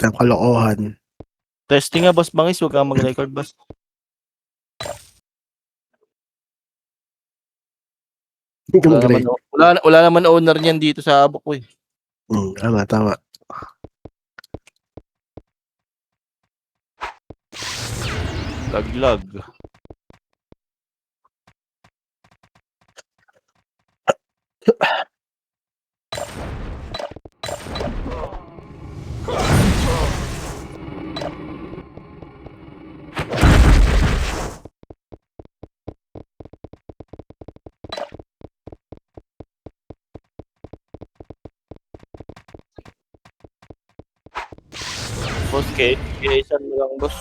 ng kalokohan. Testing nga, Boss Bangis. Huwag kang mag-record, boss. Wala naman owner niyan dito sa abok ko eh. Tama. Laglag. Boss, isan mo lang, boss.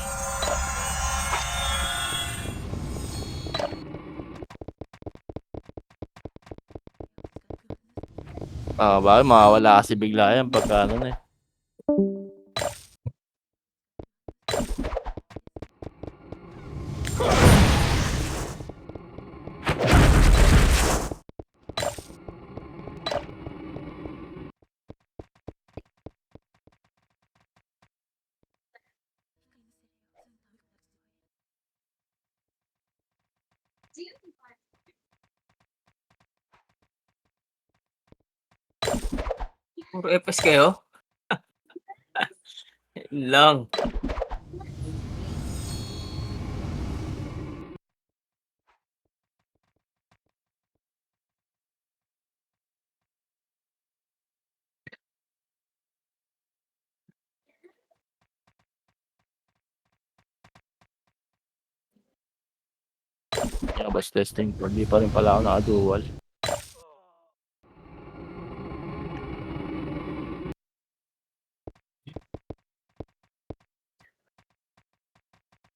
Bakit mawawala kasi bigla yan pagka ano na eh. Puro FPS kayo? Yun lang. Yeah, boss, testing. Hindi pa rin pala ako naka-dual.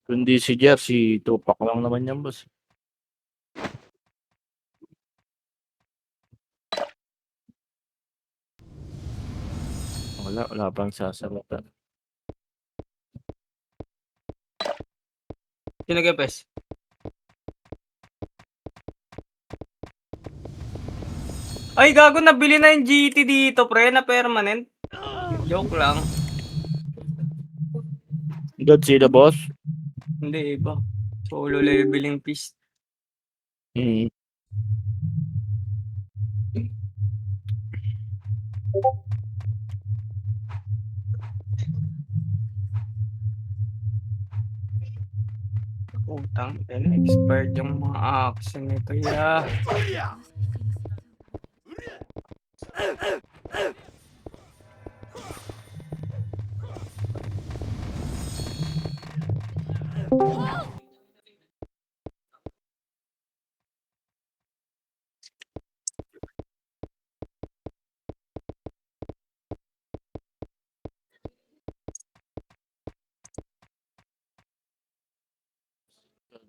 Kundi si Jersey, tupak lang naman yan, boss. Wala pang sasalatan. Sino nag-FPS? Ay, gago, nabili na yung GT dito, pre, na permanent. Joke lang. Godzilla, boss? Hindi, iba. Solo leveling piece. Utang, expired yung mga action nito, ya.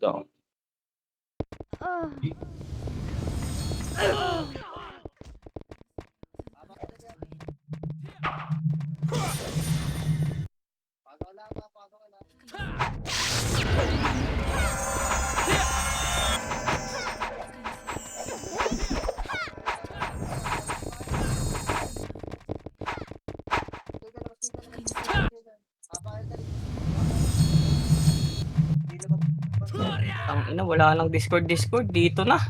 Down. Ang ina, wala nang Discord dito na.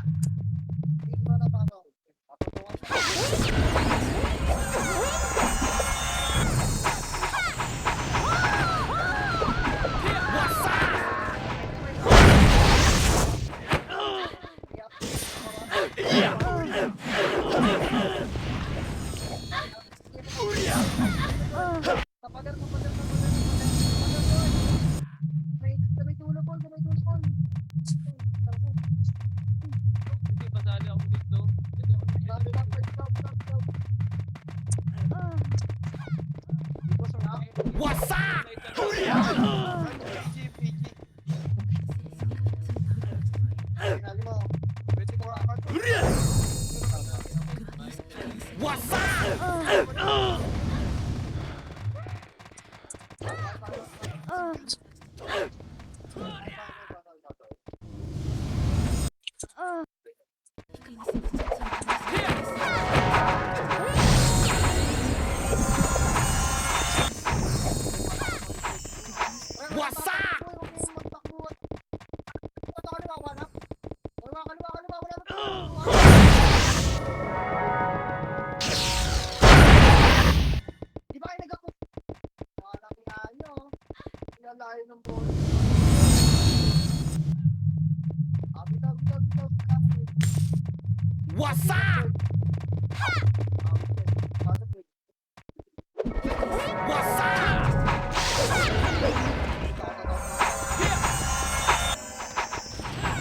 Wasak!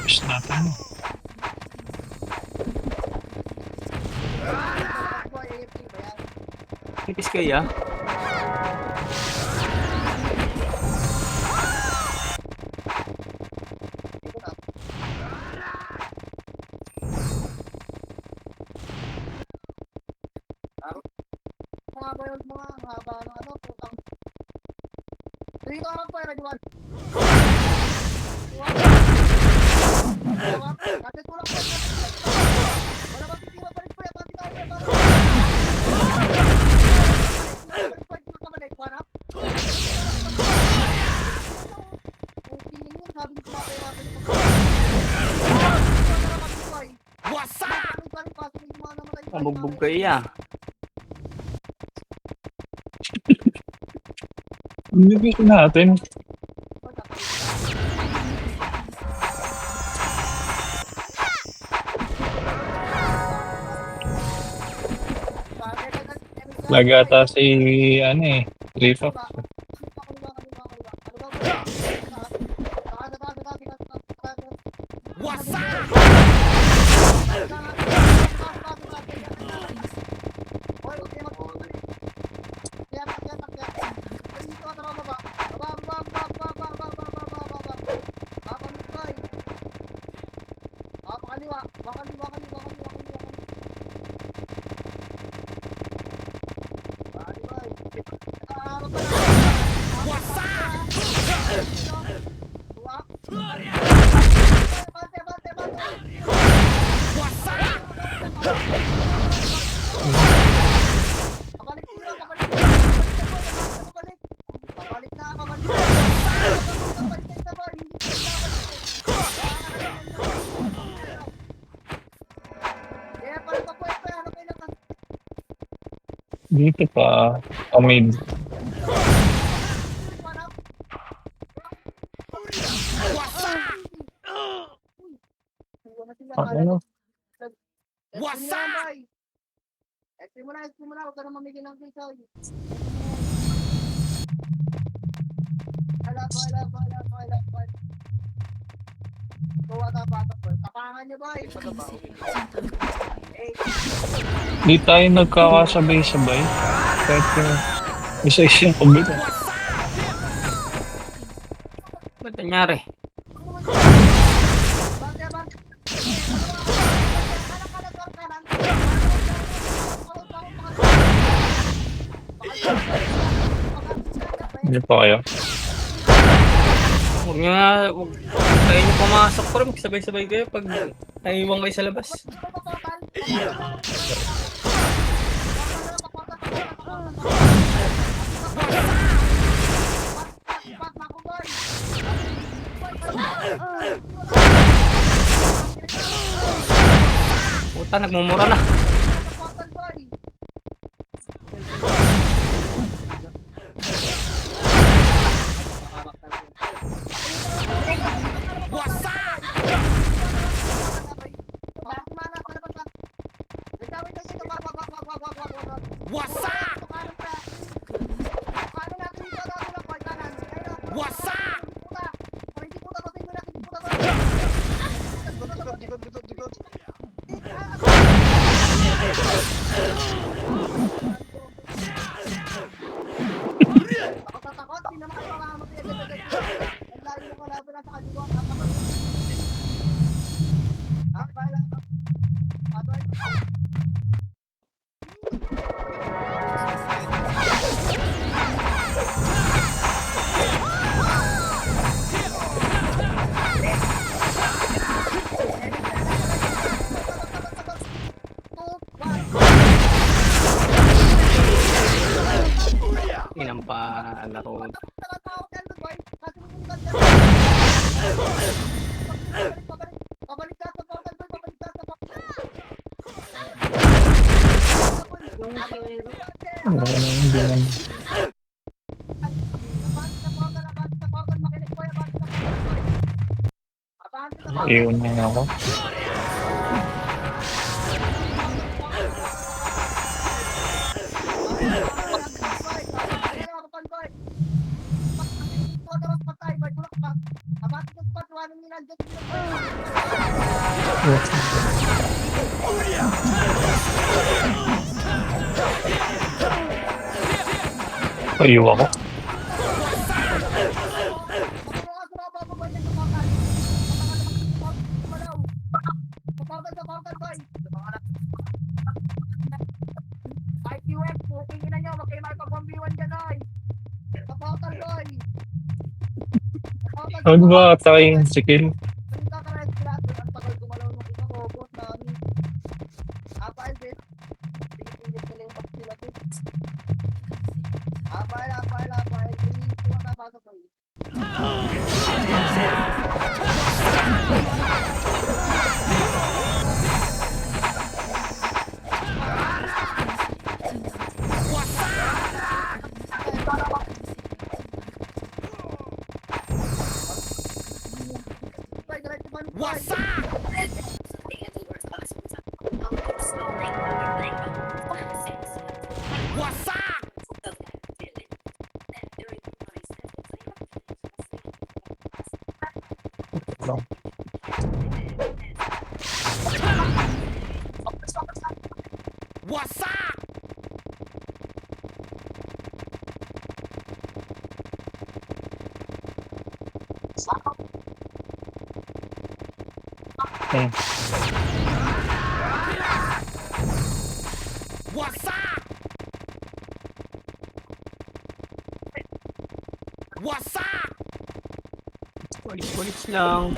Push natin. Tipis kaya. Wasak! Mabugbog kaya. Hindi natin. Nagata si ano eh. Rifa. Wasak! Dito pa. Amid. Ano? Wasak! Di tayo nagkakasabay-sabay. Kahit isa-isa yung kabila. Ba't nangyari? Hindi pa kayo. Huwag nyo nga, huwag tayo nyo pumasok pero magsabay-sabay kayo pag naiiwan kayo sa labas. Puta, nagmumura na. Wasak! Wasak! Inampa-laro. Ano ka na hindi naman. Iyon niya ako. Ayaw ako. Ano ba tayong skill? Walis-walis lang.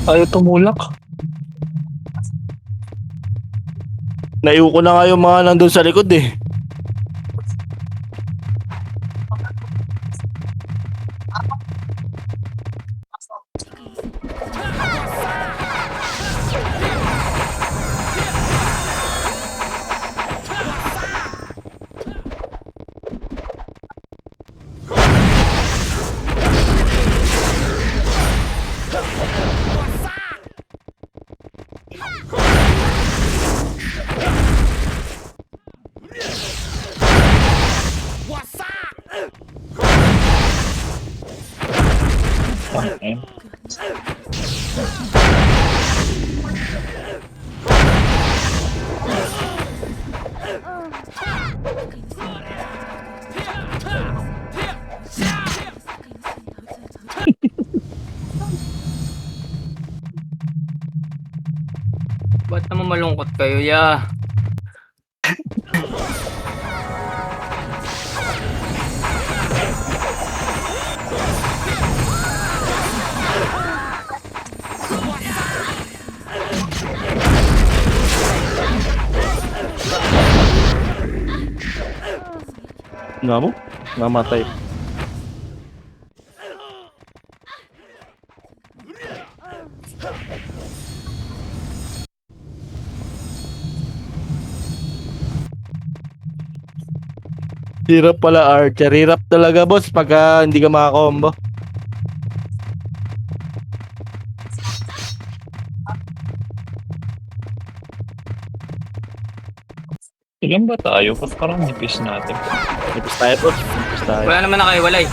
Ayaw tumulak. Naiwan ko na nga yung mga nandun sa likod eh. Okay. Ba't naman malungkot kayo, ya? Nga mo? Namatay. Hirap pala Archer. Hirap talaga boss pagka hindi ka makakombo. Ilan ba tayo? Ba't parang nipis natin? Nipis tayo boss. Nipis tayo. Wala naman nakaiwalay.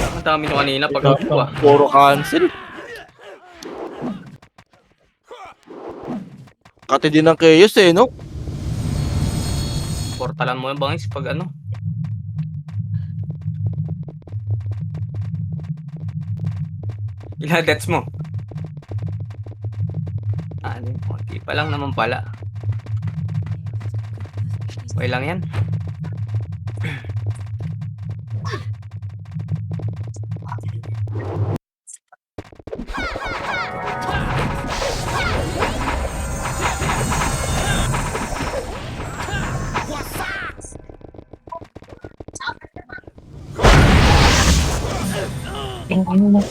Ang dami nyo kanina pag Puro cancel. Kati din ng chaos eh, no? portalan mo yung bangis pag ano. Ilang deaths mo? Ano, okay pa lang naman pala. Okay lang yan. Putang ano mo.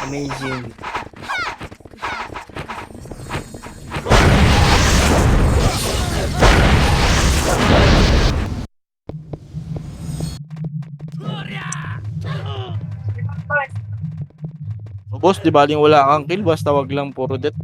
Amazing. Boss, di baling wala kang kill, basta wag lang puro death.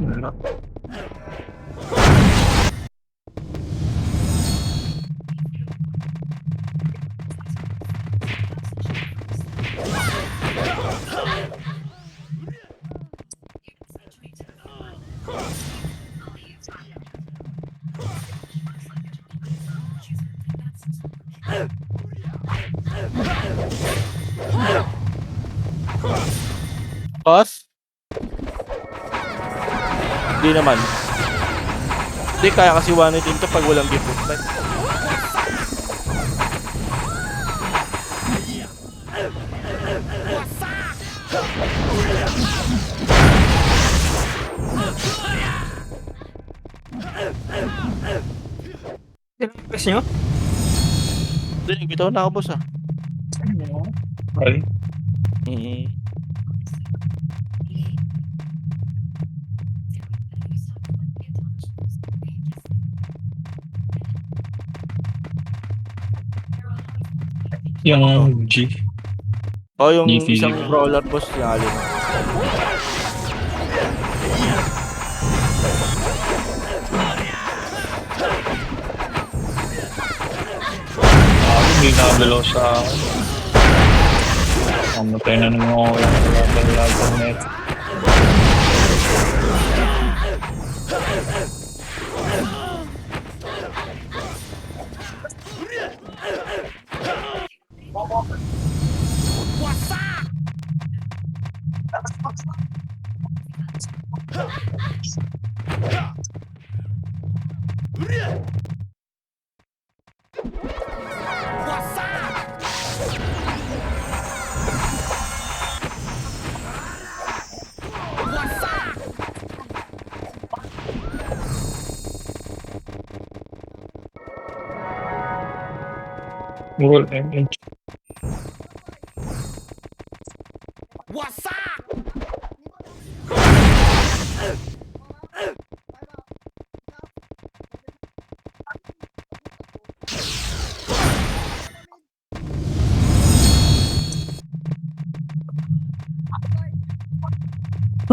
Wala. Boss? Hindi naman. Hindi, kaya kasi one din to pag walang gift effect. Press nyo? Hindi, bitaw na ako, boss, ah. Ay, Eh, yung G. oh, yung GT. isang brawler, boss, yung alin. Hindi nakabalaw sa akin. Mamatay na naman ako yung laban net. Roll MH.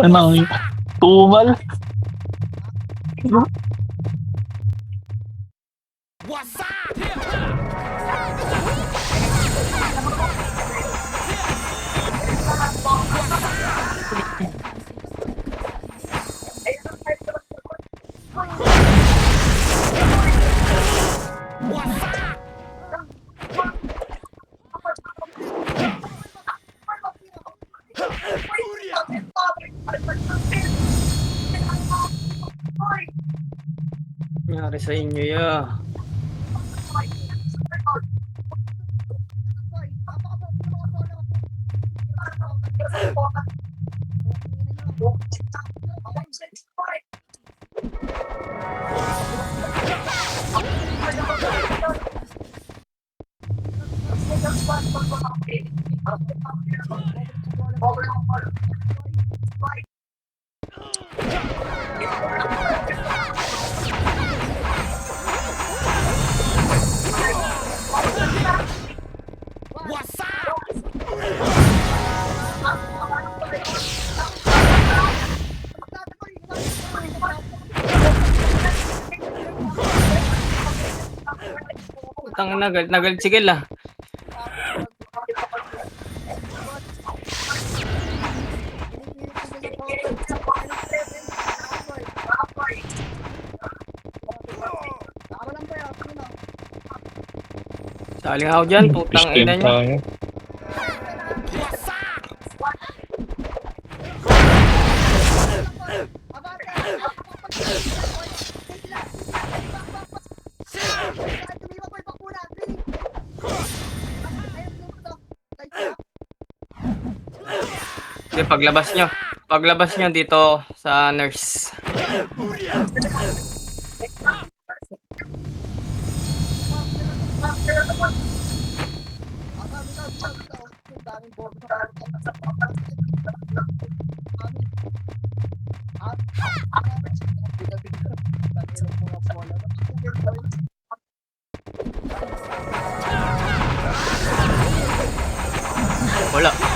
Anong tumal? Nangyari sa inyo, ya. Putang ina, nagalit si Gel ah. Saling ako dyan, putang Fish ina team nyo. tayo. Sige, paglabas nyo dito sa nurse. Wala.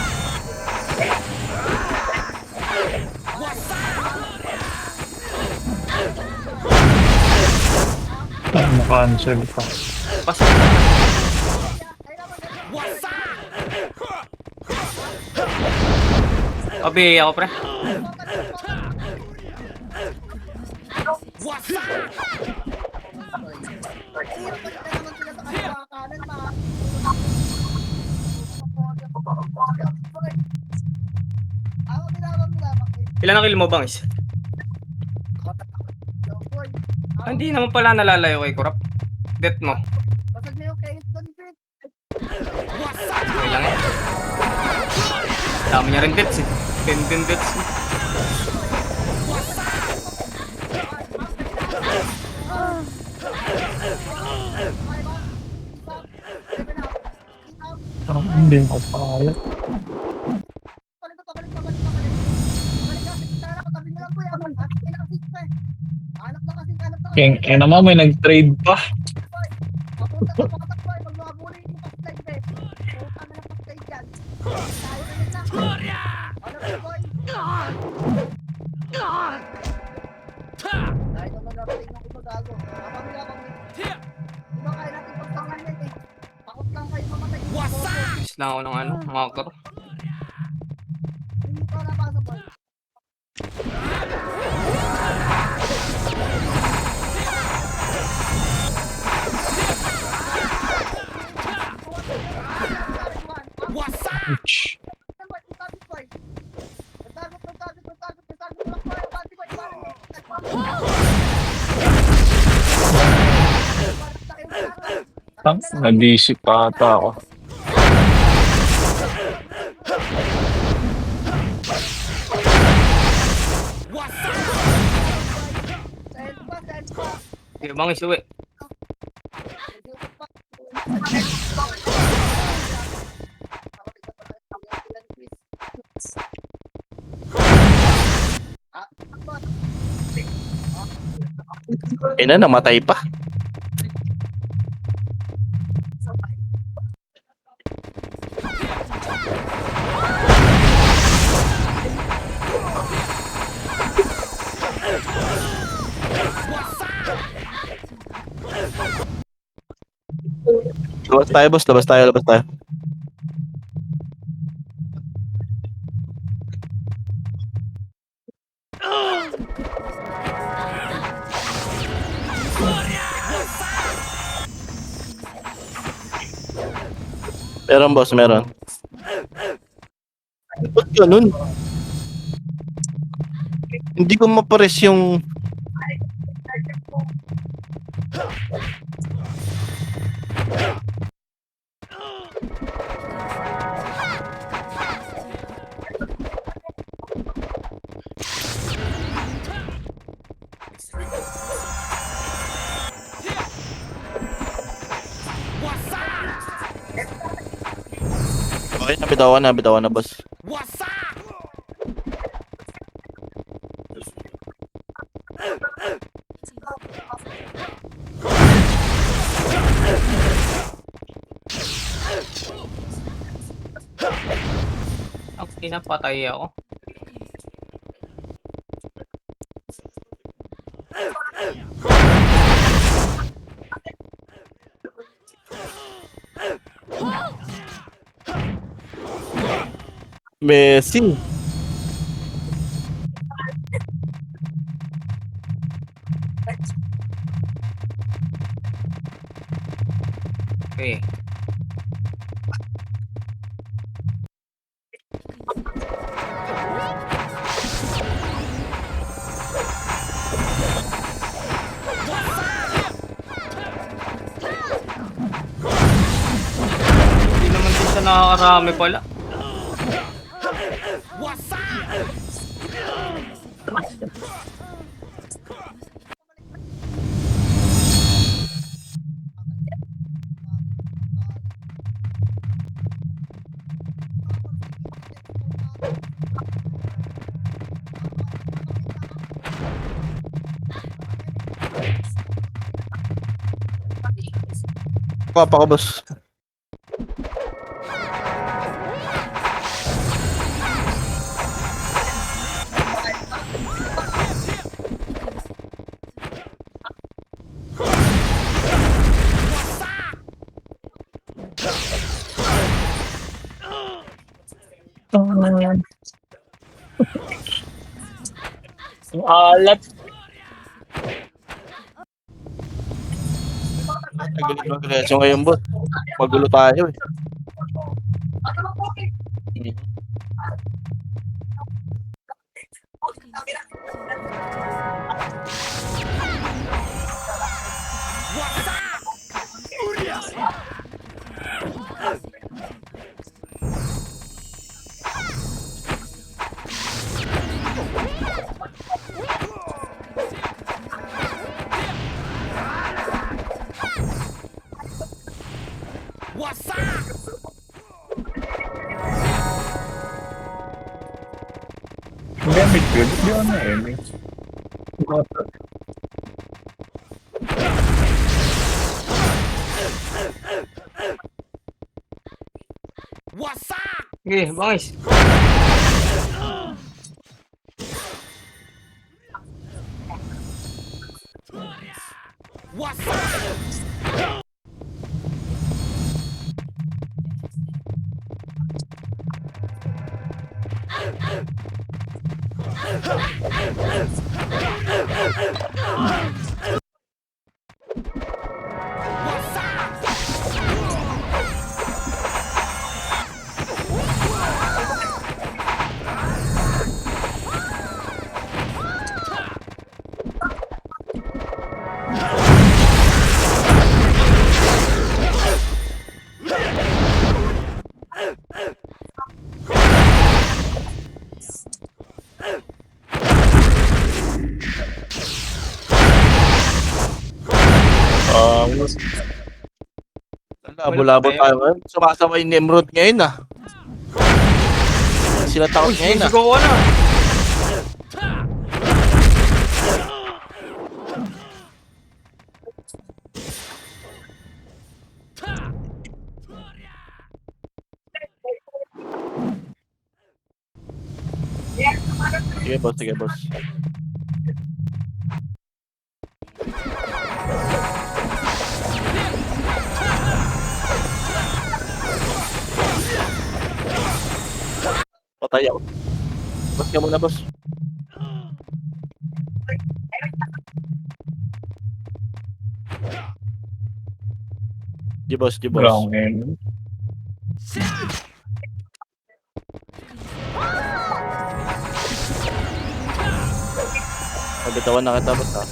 Cancel pa. Pasok. Abi, ako pre. Ilan ang kill mo, Bangs? Ah, hindi naman pala nalalayo kay Kurap. Death mo. Okay lang eh. Dami niya rin deaths eh. 10 deaths eh. Hindi ko pa kaya. Kaya naman may nag-trade pa. Is lang ako ng ano, marker. Ouch. Nag-isip pa ata ako. Sige, Bangs, uwi. Ina, namatay pa. Labas tayo, boss. Labas tayo, labas tayo. Meron, boss. Meron. Ba't ganun? Hindi ko mapares yung... Okay, nabitawan na, boss. Ang pinapatay ako. Messi. Okay. Hindi naman din siya nakakarami pala. Papa ko, boss. Ang alat. Nagalit mag-reaction ngayon, boss. Magulo tayo eh. Gamit yun. Di ako na eh. Okay, bangis. Labo-labo tayo ngayon. Sumasama yung Nemrod ngayon ah. Sila takot ngayon ah. Sisigaw ko na. Sige boss, sige boss. Patay ako. Boss ka muna boss. Di boss, di boss. Brown end. Mabitawan na kita boss ha.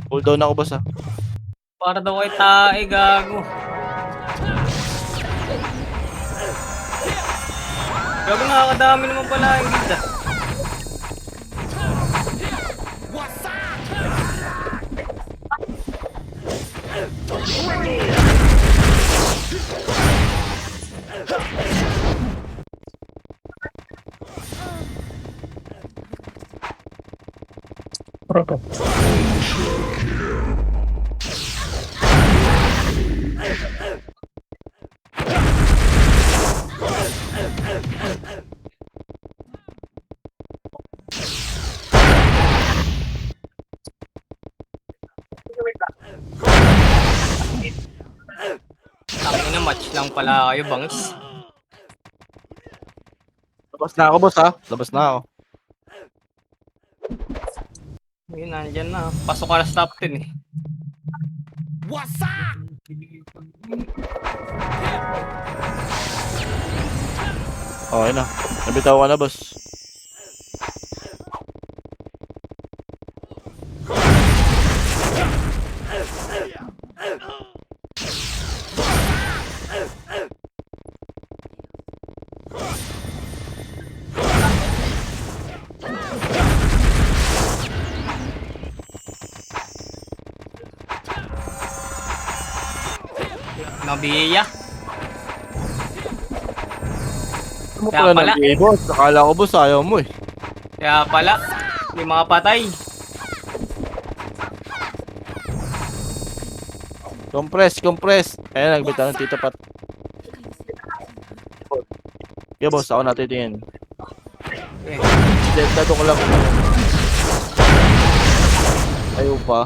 Hold down ako boss ha. Para daw kay tae, gago. Gago, nakakadami naman pala yung gilda. na match lang pala kayo, bangs. Labas na ako, boss, ha? Labas na ako. Ayun, nandyan na. Pasok ka na sa top 10 eh. Okay na. Nabitaw ka na, boss. Nabiya. Ano mo Kaya pala pala. nag boss? Akala ko, boss, ayaw mo, eh. Kaya pala, hindi makapatay. Compress. Ayan, nagbitaw ng Tito Pat. Yeah, boss, ako natitingin. Okay. Dito ko lang. Ayaw pa.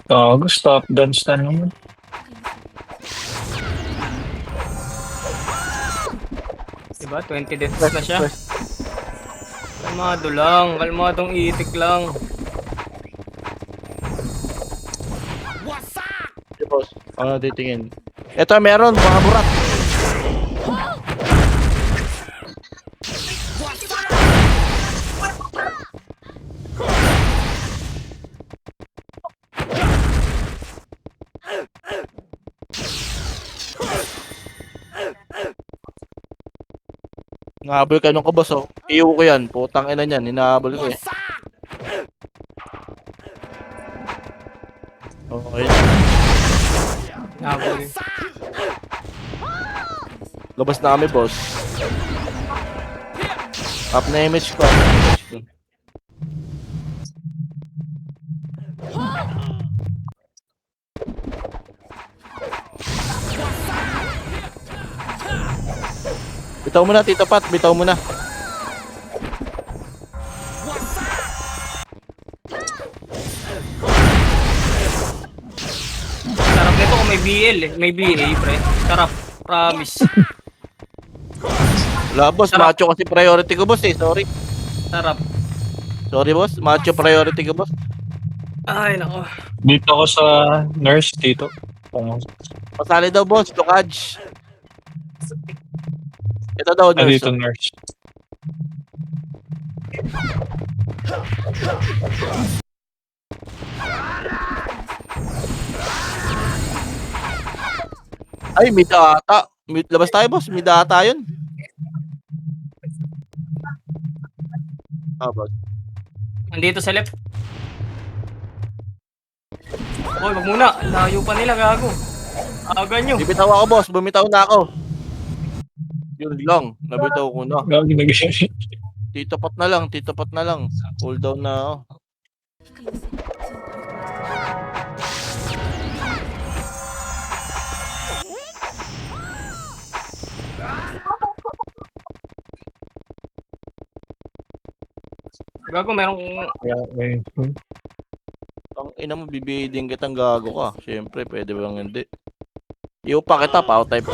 Gago, stop dance na naman. Diba? 20 deaths na siya. Kalmado lang. Kalmadong itik lang. Yeah, boss, ako natitingin. Eto, meron, mga burat. Nahabol ka nung ko, boss, oh. Iyo ko yan. Putang ina niyan. Hinahabol ko, eh. Okay. Nabol. Labas na kami, boss. Up na image ko. Bitaw mo na, Tito Pat. Bitaw mo na. Sarap nito kung may BL eh. May BA, pre. Sarap. Promise. Wala, boss. Sarap. Macho kasi priority ko, boss, eh. Sorry. Sarap. Sorry, boss. Macho priority ko, boss. Ay, nako. Dito ako sa nurse dito. Kung Pasali daw, boss. Tukaj. Ito daw, nurse. dito nurse. Ay, mid ata. Labas tayo, boss. Mid ata yun. Ah, boss. Nandito sa left. Oy, wag muna. Layo pa nila, gago. Aga nyo. Bibitaw ako, boss. Bumitaw na ako. Yun lang. Nabitaw ko na. Gago, Tito Pat na lang. Tito Pat na lang. Cool down na ako. Gago, merong... Ang ina mo, bibiding kitang gago ka. Siyempre, pwede bang hindi. Iyo pa kita, power type.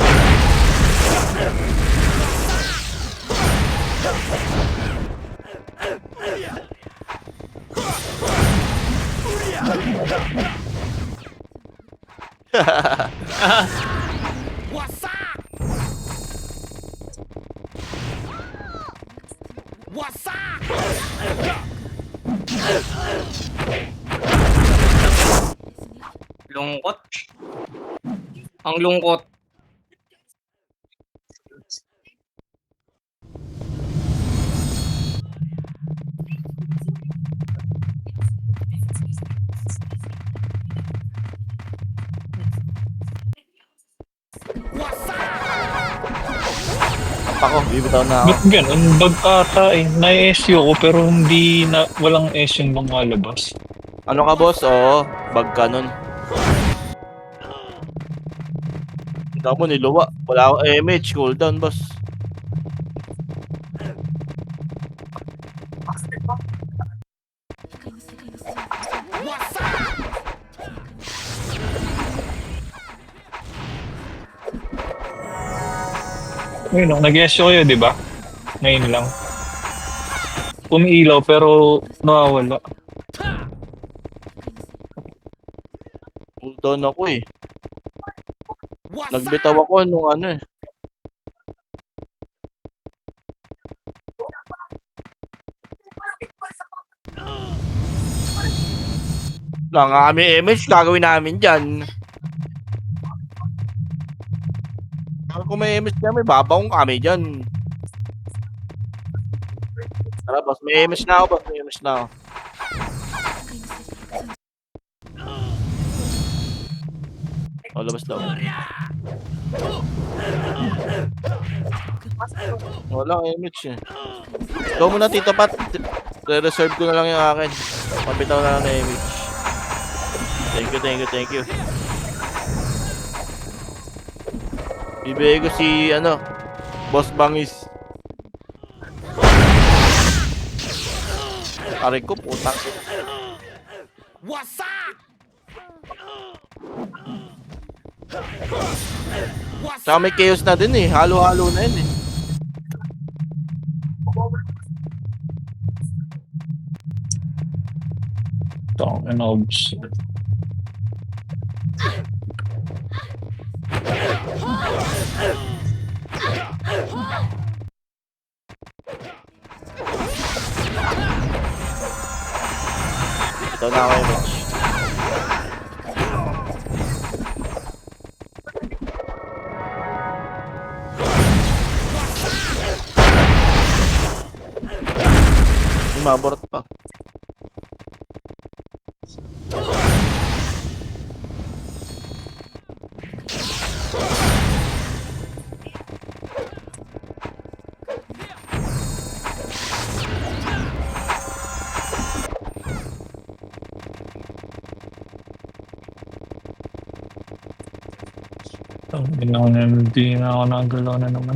Lungkot. Ang lungkot. Ako, bibitaw na ako. Ba't ganun? Bag ata eh. Na-SU ko pero hindi na, walang S yung mga labas. Ano ka, boss? Oo, bag ka nun. Tignan mo, niluwa. Wala akong MH. Cooldown, boss. Ngayon, nag-SO kayo, di ba? Ngayon lang. Umiilaw pero nawawala. Cooldown ako eh. Nagbitaw ako nung ano eh. Wala nga kami MH, gagawin namin dyan. Kung may MH kami, babaong kami dyan. Tara boss, may MH na ako boss, may MH na ako. O, labas daw. Wala akong MH eh. Ikaw muna Tito Pat, re-reserve ko na lang yung akin. Mabitaw na lang na MH. Thank you. Bibigay ko si, Boss Bangis. Aray ko, putang. Tsaka may chaos na din eh. Halo-halo na yun eh. Tong and obs. Ito na ako MH. Maborot pa. Hindi na ako nagalaw na naman.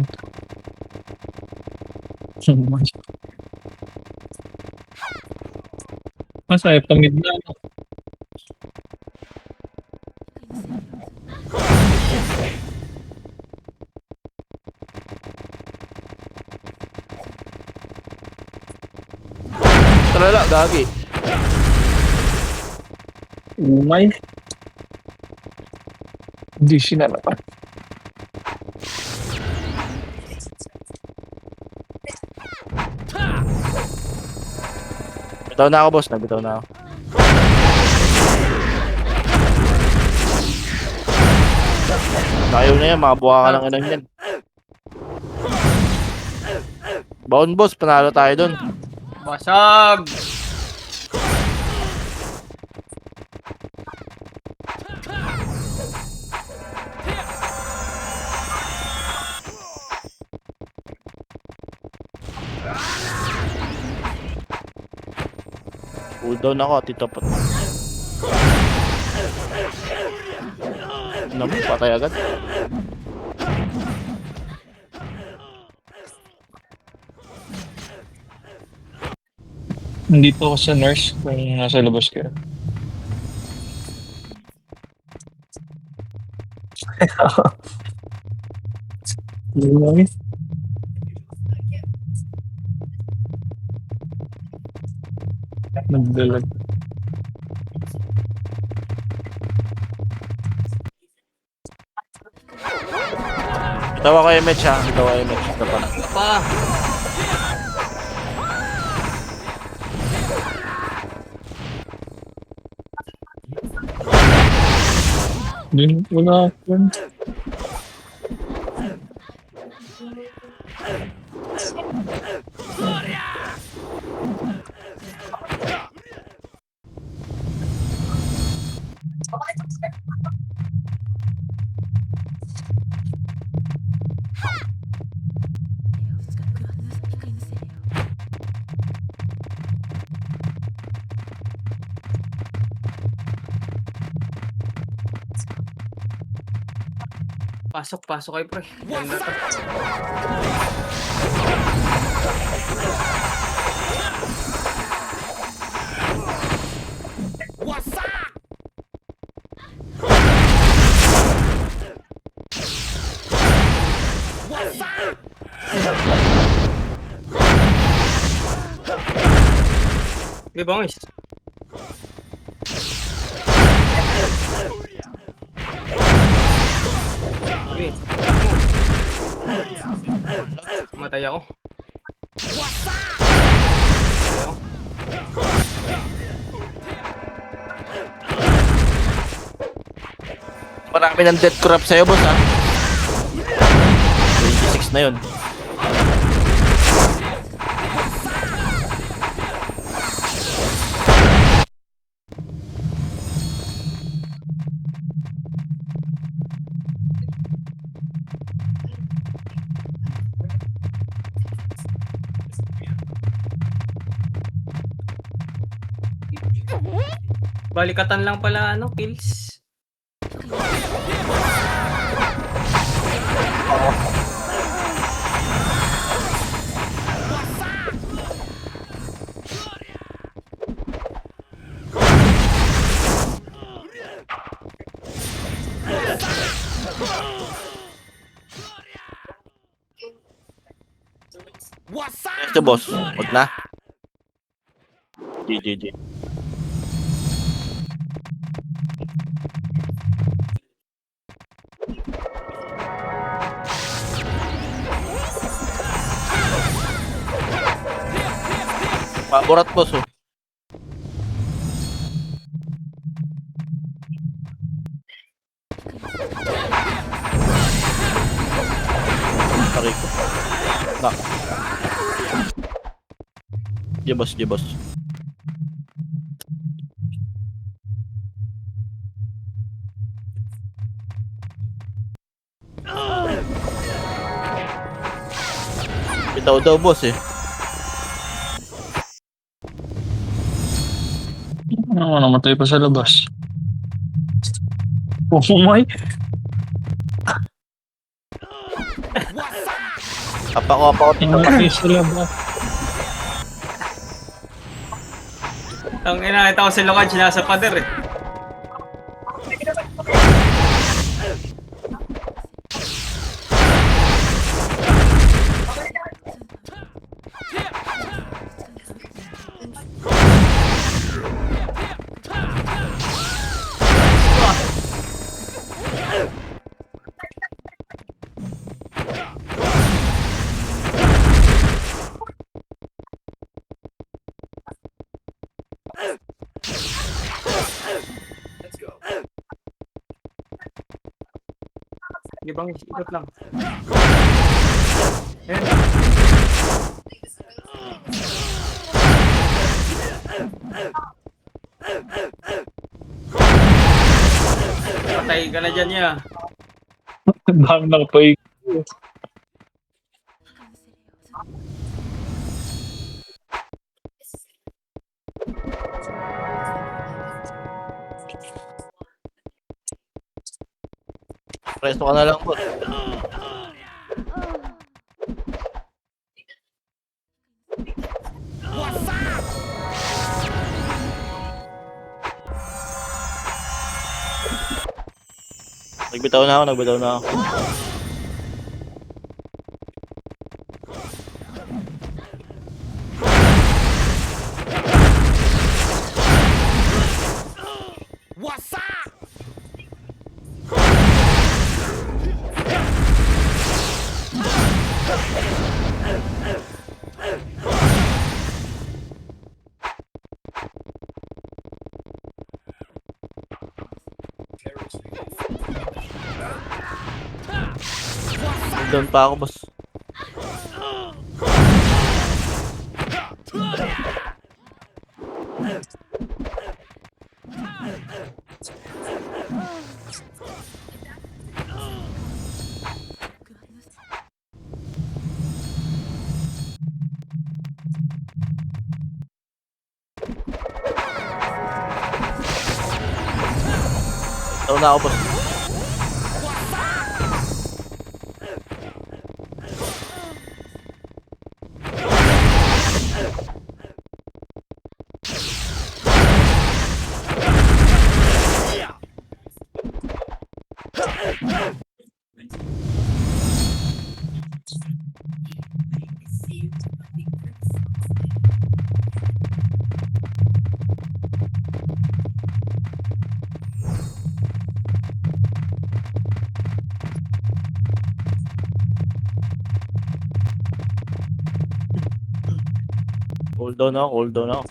Masaya pamid na. Talala, gagi. Umay. Hindi sinalapan. Bitaw na ako boss, nagbitaw na ako. Ayaw na yan, mga buha ka lang inang yan. Baon boss, panalo tayo dun. Basag! Cooldown ako, Tito Pat. Naman, patay agad. Nandito ako sa nurse kung nasa labas ka. Umay. Nagdalag. Bitaw ako MH ha, bitaw ako MH. Ito pa. Pa! Din wala ako. Pasok kayo, pre. Ganda to. Di bangis. Okay. Matay ako. Marami ng death crop sa'yo, boss, ha? 26 na yun. Balikatan lang pala, ano, kills. Ito, boss. Wag na. GG. Paborat, boss, oh. Sorry ko. Na. Di boss. Bitaw daw, boss, eh. Ano, namatay pa sa labas. Oh my! Apa ko, Namatay sa labas. Ang nakita ko si Lokaj nasa pader, eh. Di bangis, ikot lang. Ayan. Patay ka na dyan, ya. Ang dami nakapay. Presto ka na lang, boss. Nagbitaw na ako. Doon pa ako, boss. Doon na ako, boss. Cooldown ako, cooldown ako.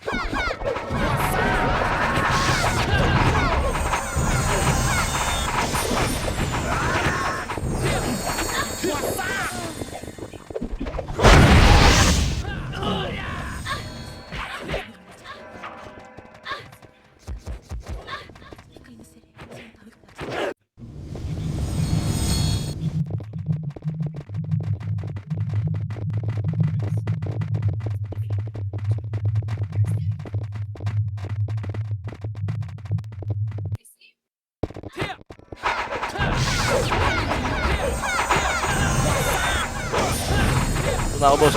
Ito na ako, boss.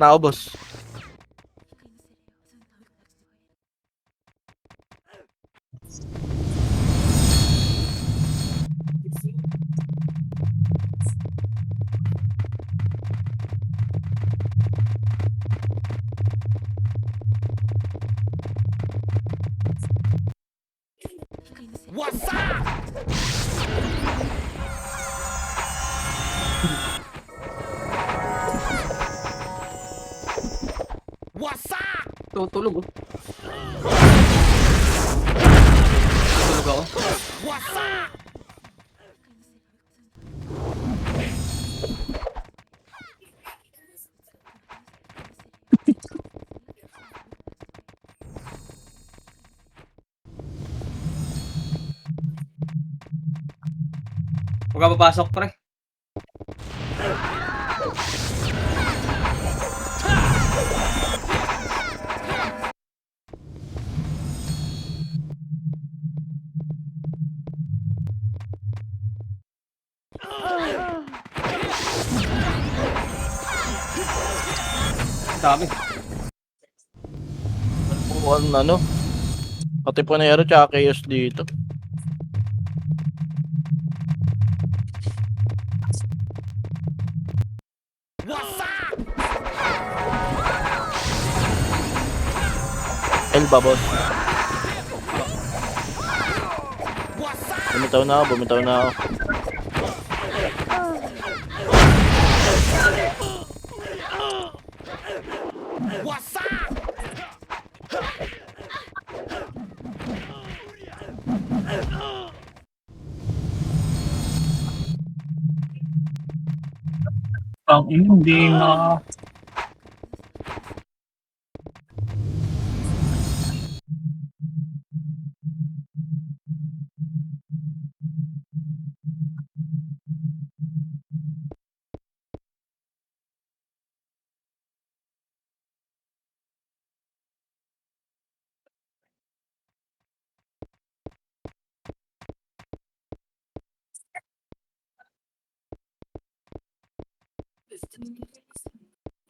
Na ako, boss. Tutulog oh. Tutulog ako. Huwag ka papasok, pre. Dami. Ano? Pati Panero tsaka Chaos dito. Elba, boss. Bumitaw na ako, bumitaw na ako. Ang hindi na...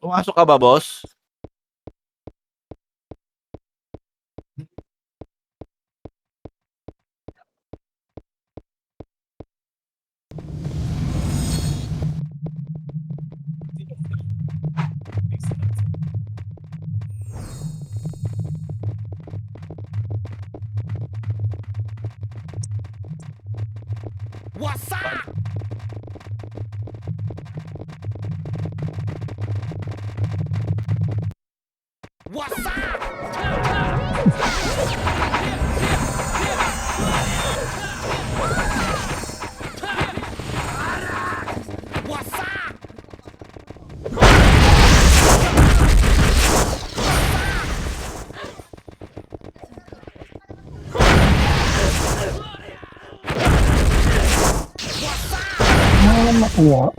Pumasok ka ba, boss? Wow.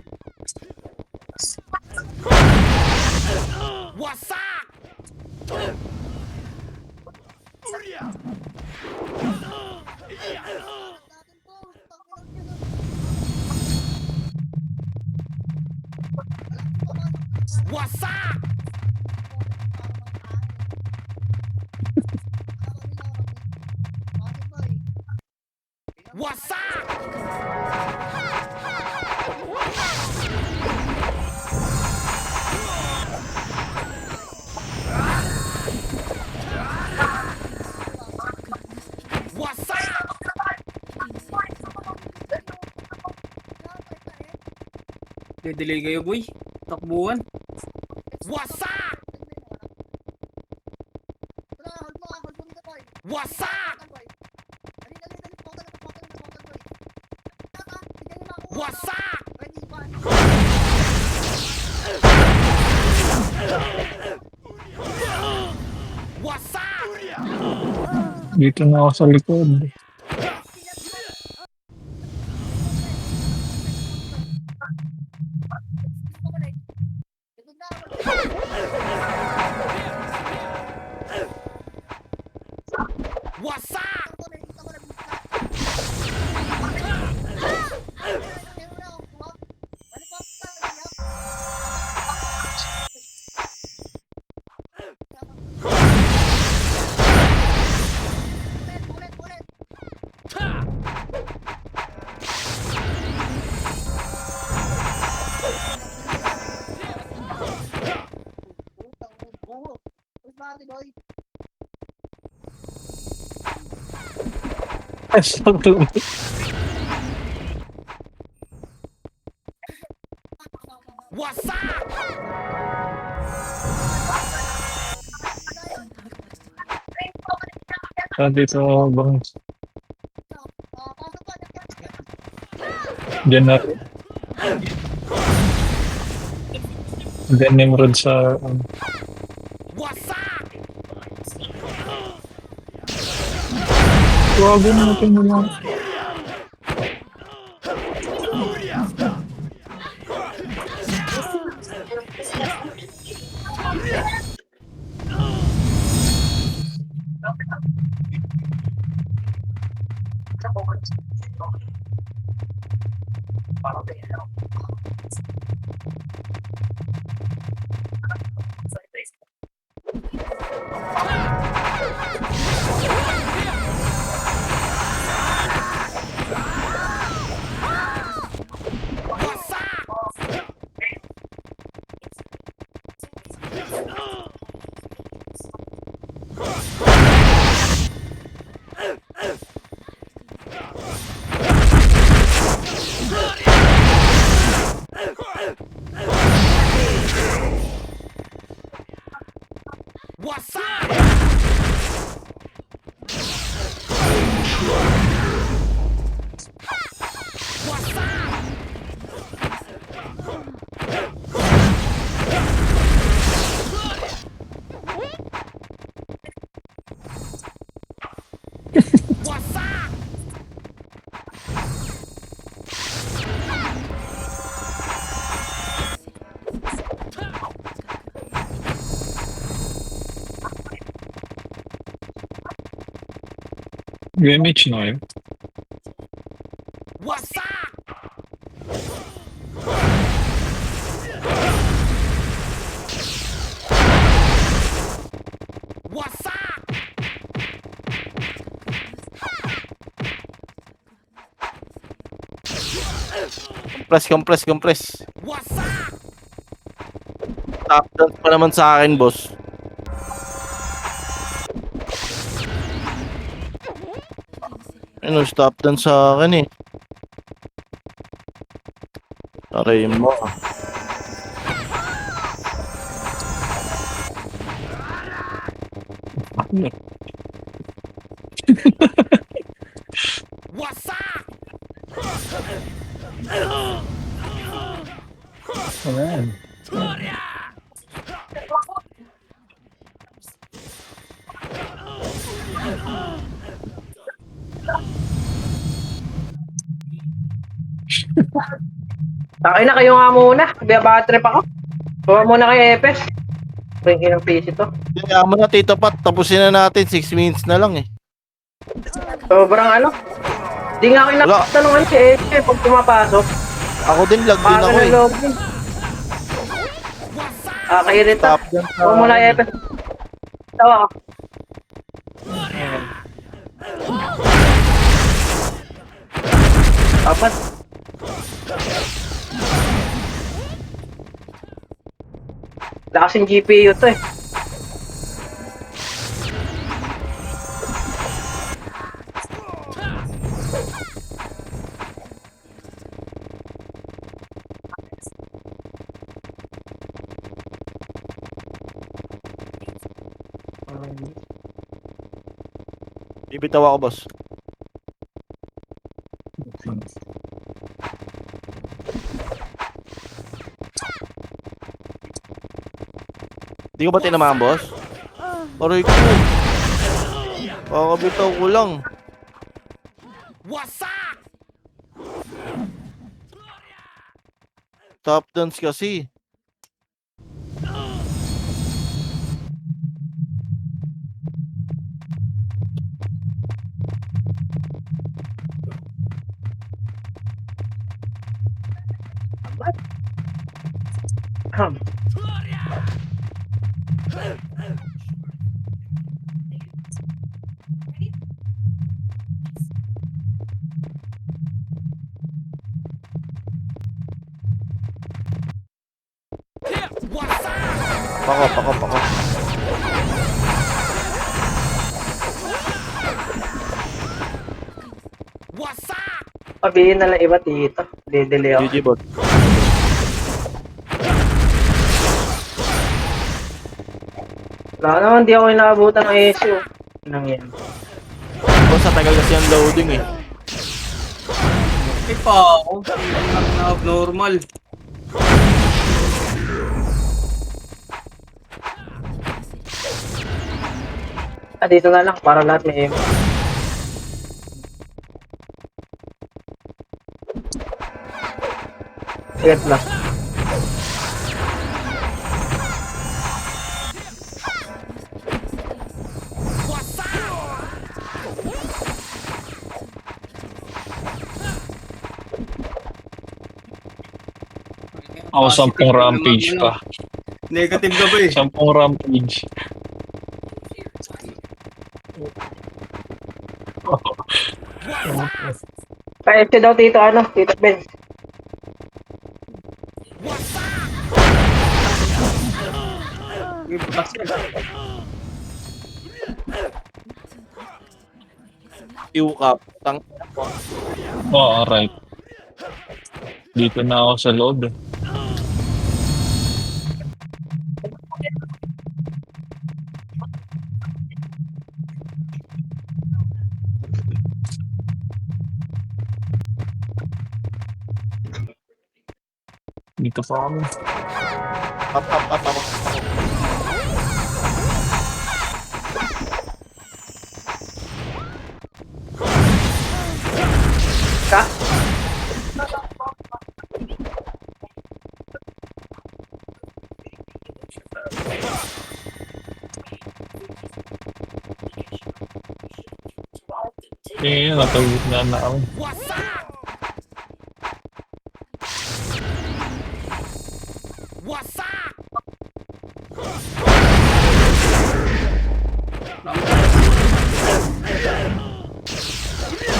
Delay kayo, boy. Takbuhan. Dito na ako sa likod. Sakto. Dito bang Diyan na Diyan Nimrod sa Wago natin mo lang. UMH na yun. Compress. Top dance pa naman sa akin, boss. Ano, stop dance sa akin eh. Aray mo. Ayan. Takay na kayo nga muna. Bad trip ako. Kuha muna kay Epes. Bringin ng PC to. Kaya mo na Tito Pat, tapusin na natin. 6 minutes na lang eh. Sobrang ano. Di nga ako nakatanungan si Epes pag pumapasok. Ako din, lag din Paano ako na eh. login? Kayo rito. Stop dyan sa... Kuha muna kay Epes. Tawa ka. Apat. Lakas yung GPU to eh. Bibitaw ako, boss. Di ko ba tinamaan, boss? Aray ko. Kakabitaw ko lang. Top dance kasi. Ahem. Pako. Sabihin na lang iba dito. Didili ako. GG, bot. Wala naman, di ako inaabutan ng issue. Nang yan. Boss, sa tagal kasi ang loading eh. Ay pa ako. Na abnormal. Dito na lang para lahat may aim. Sige plus. Ako 10 rampage pa. Negative ka ba eh? 10 rampage. Pa-FC daw tito ano, tito Ben. Iukap. Tang... Oo, right. Dito na ako sa loob eh. Dito pa kami. Up. Ka? Eh, natawid na ako.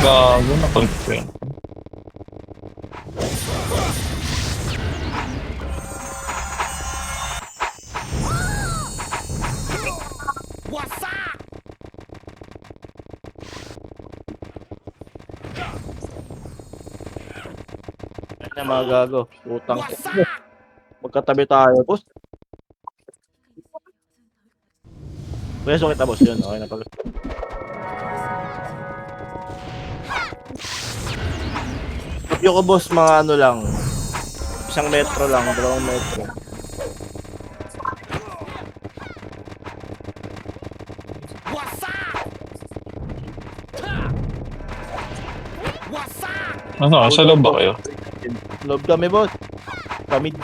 Gago na pag-print. Yan na mga gago. Utang. Magkatabi tayo, boss. Pweso kita, boss. Yun, okay na pag... Tapyo ko, boss, mga ano lang. 1 metro lang, 2 metro. Ano, sa loob ba kayo? Loob kami, boss. Kamid.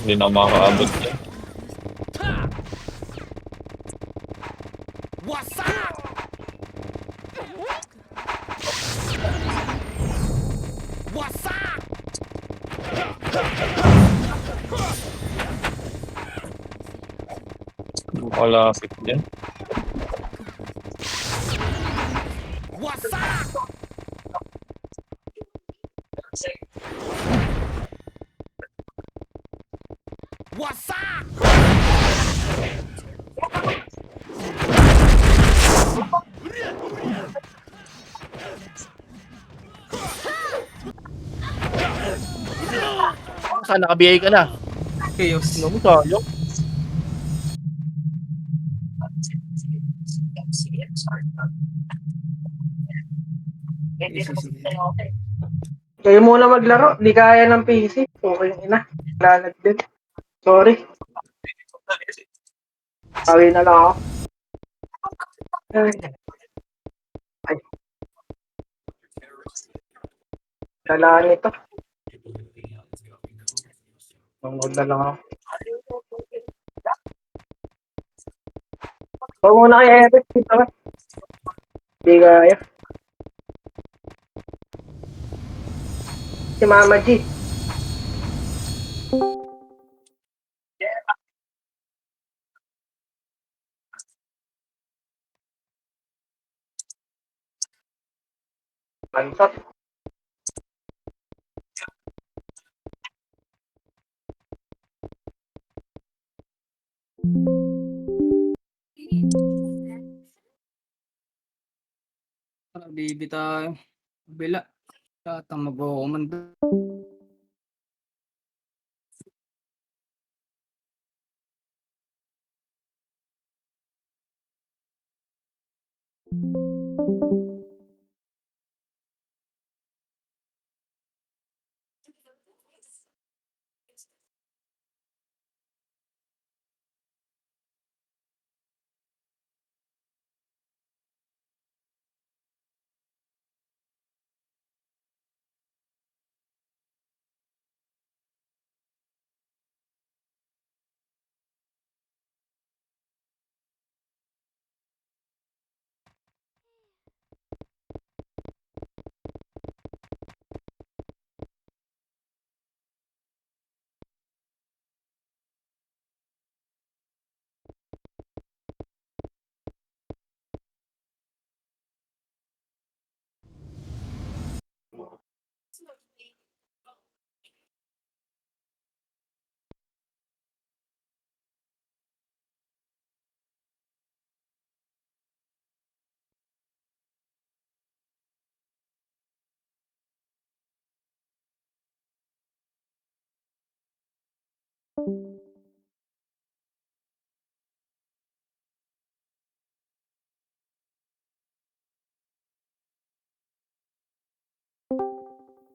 Hindi na makakaabot yan. Malapit yan. Saan naka-BA ka na? Chaos. Ano mo sayang? Kayo muna maglaro. Di kaya ng PC. Okay na. Lalag din. Sorry. Sabi na lang ako. Ay. Dalaan ito. Tungkol na lang ako. Huwag muna kayo Epic. Dito ka. Di kaya. Si Mama G. Bansot. Bibi tayo. Bila. Tatang mag-uumanda.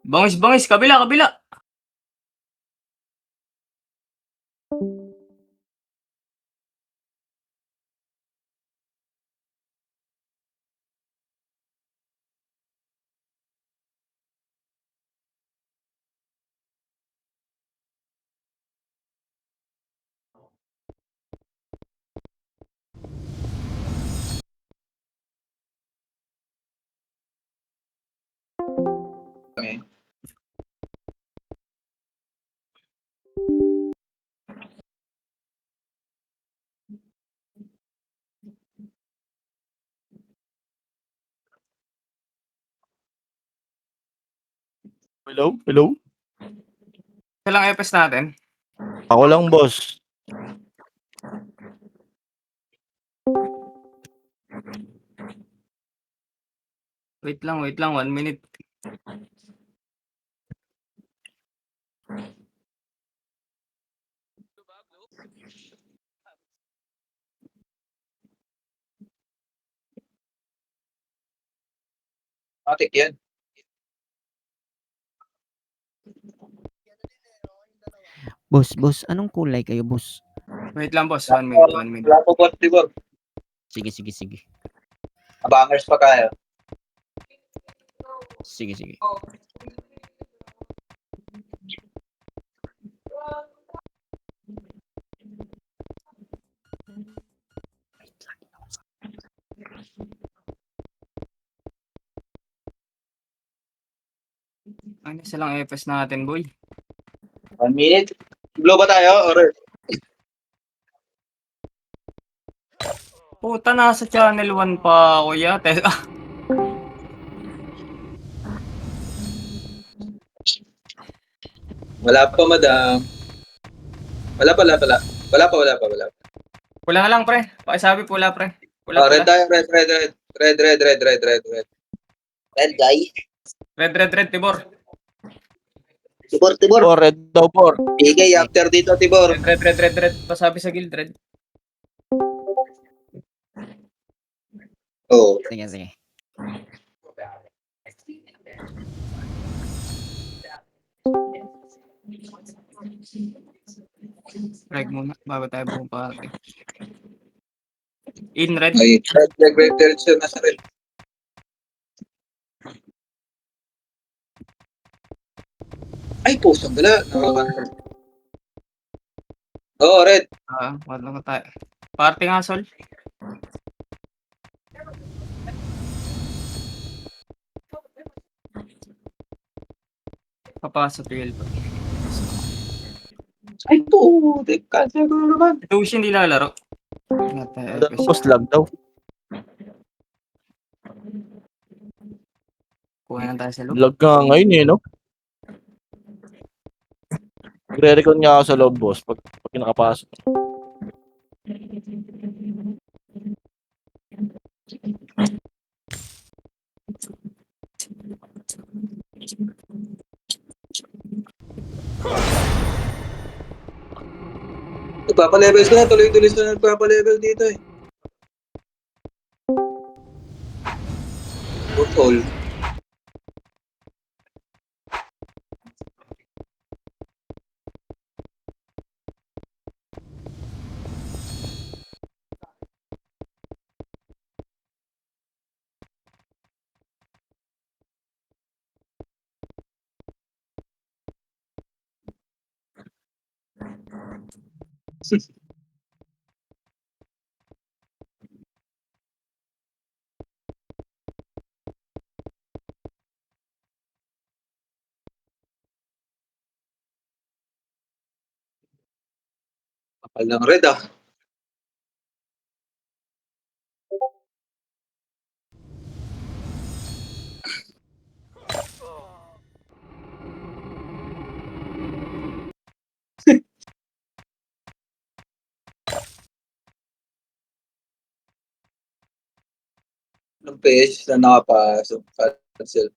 Bangis, kabila, kabila. Hello? Hello? Isa lang FS natin. Ako lang, boss. Wait lang, 1 minute. Matik yan. Boss, anong kulay kayo, boss? Wait lang, boss. 1 minute, 1 minute. Wala po bot, Tibor. Sige. Abangers pa kaya. Sige, sige. Ano isa lang FS natin, boy? 1 minute. Blow ba tayo? Or Puta, nasa channel 1 pa ako ya. Teka. wala pa, madam. Wala pa. Wala pa. Pula na lang, pre. Pakisabi, pula, pre. Pula, Oh, red pula. tayo, red. Red guy. Red, Tibor. Tibor. Oh, red daw, por. PK after dito, Tibor. Red. Pasabi sa guild, red. Oh, Sige, sige. Reg muna, bago tayo buong party. In red. ay, red direction na sa red. Ay, pusong gala. Nakaka- Oh, red. Wala na tayo. Party nga, Sol. Papasok real pa. Ay, po. Cancel ko na naman. Lucy hindi lalaro. Ingat tayo, FS. Tapos lag daw. Kuha na tayo sa loob. Lag nga ngayon eh, no? Nagre-recon nga ako sa loob, boss, pag nakapasok. Nagpapalevels na. Tuloy-tuloy na nagpapalevel dito eh. All. Kapal ng red ah. Ng page na nakapasok. Cancel.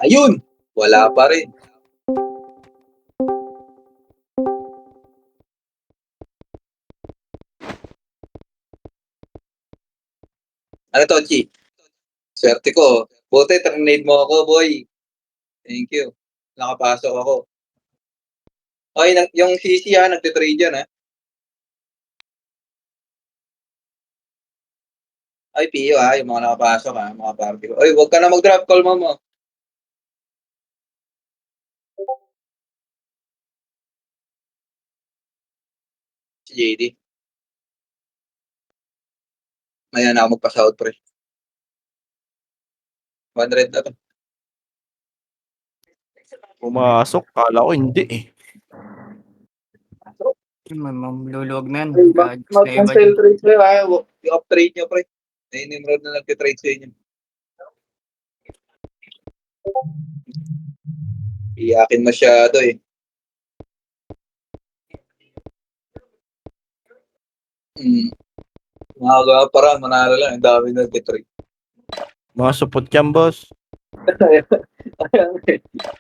Ayun! Wala pa rin. Ano to, Chi? Swerte ko. Buti, terminate mo ako, boy. Thank you. Nakapasok ako. Okay, yung CC ha, nagtitrade yan ha. Ay, PO ha, yung mga nakapasok ha, mga party ko. Ay, huwag ka na mag-drop call mo. Si JD. Maya na ako magpa-shout pre. 100 na to. Pumasok, kala ko hindi eh. Mamluluwag na yan. Mag-cancel trade kayo ha. Yung up trade nyo pre. Ay, Nimrod na nagtitrade sa inyo. Iyakin masyado eh. Mga parang manalo lang. Ang dami nagtitrade. Mga supot yan, boss. Ayan,